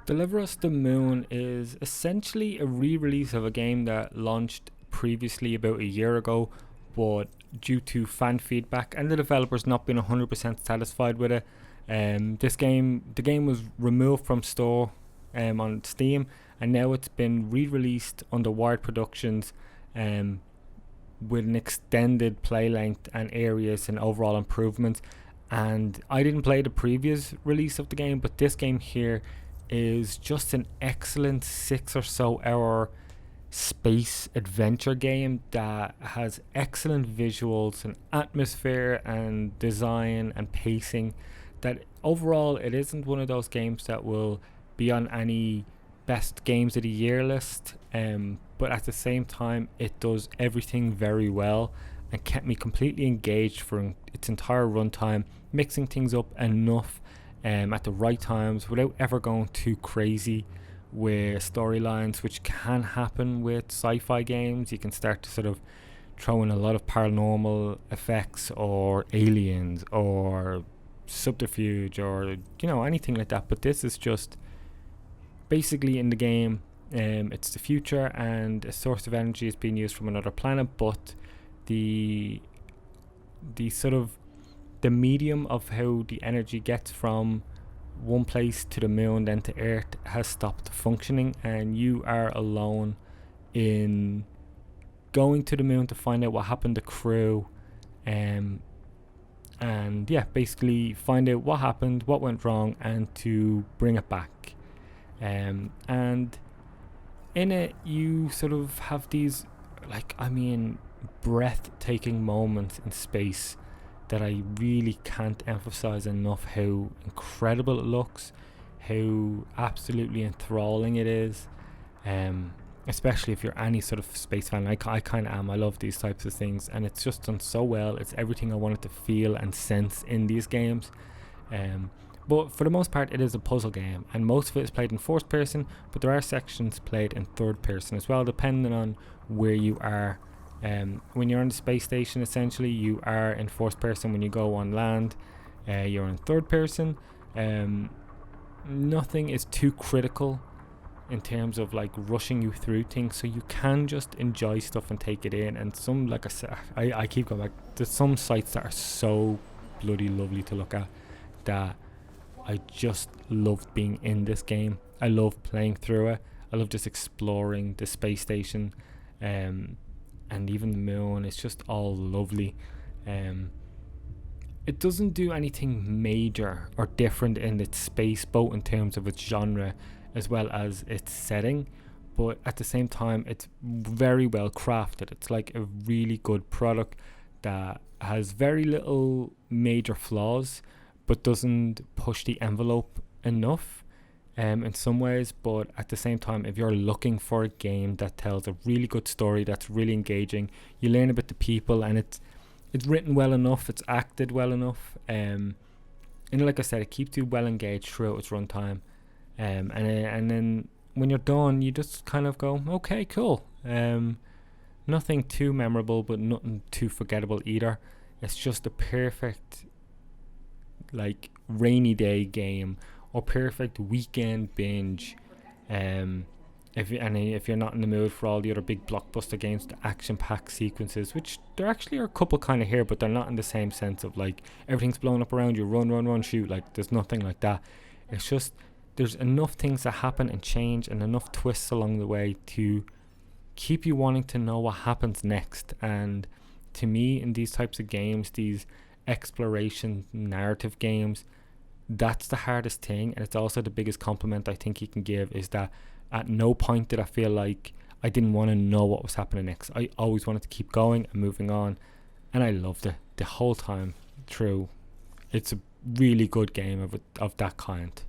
Deliver Us the Moon is essentially a re-release of a game that launched previously about a year ago, but due to fan feedback and the developers not being 100% satisfied with it, the game was removed from store on Steam, and now it's been re-released under Wired Productions, um, with an extended play length and areas and overall improvements. And I didn't play the previous release of the game, but this game here is just an excellent 6 or so hour space adventure game that has excellent visuals and atmosphere and design and pacing. That overall, it isn't one of those games that will be on any best games of the year list, but at the same time, it does everything very well and kept me completely engaged for its entire runtime, mixing things up enough at the right times without ever going too crazy with storylines, which can happen with sci-fi games. You can start to sort of throw in a lot of paranormal effects or aliens or subterfuge or anything like that. But this is just basically in the game. It's the future, and a source of energy is being used from another planet, but the the sort of the medium of how the energy gets from one place to the moon then to Earth has stopped functioning, and you are alone in going to the moon to find out what happened to crew, um, and yeah, basically find out what happened, what went wrong, and to bring it back. And in it, you sort of have these, breathtaking moments in space that I really can't emphasize enough how incredible it looks, how absolutely enthralling it is. Especially if you're any sort of space fan, I kind of am. I love these types of things, and it's just done so well. It's everything I wanted to feel and sense in these games. But for the most part, it is a puzzle game, and most of it is played in first person, but there are sections played in third person as well, depending on where you are. When you're on the space station, essentially, you are in first person. When you go on land, you're in third person. Nothing is too critical in terms of like rushing you through things, so you can just enjoy stuff and take it in. And some, like I said, I keep going back, there's some sites that are so bloody lovely to look at that I just loved being in this game. I love playing through it. I love just exploring the space station, and even the moon. It's just all lovely. It doesn't do anything major or different in its space, both in terms of its genre as well as its setting, but at the same time, it's very well crafted. It's like a really good product that has very little major flaws, but doesn't push the envelope enough, in some ways. But at the same time, if you're looking for a game that tells a really good story, that's really engaging, you learn about the people, and it's written well enough, it's acted well enough, and like I said, it keeps you well engaged throughout its runtime. And then when you're done, you just kind of go, okay, cool. Nothing too memorable, but nothing too forgettable either. It's just a perfect like rainy day game or perfect weekend binge. If you're not in the mood for all the other big blockbuster games, the action-packed sequences, which there actually are a couple kind of here, but they're not in the same sense of like everything's blown up around you, run, shoot. Like there's nothing like that. It's just there's enough things that happen and change, and enough twists along the way to keep you wanting to know what happens next. And to me, in these types of games, these exploration narrative games, that's the hardest thing, and it's also the biggest compliment I think you can give, is that at no point did I feel like I didn't want to know what was happening next. I always wanted to keep going and moving on, and I loved it the whole time through. It's a really good game of that kind.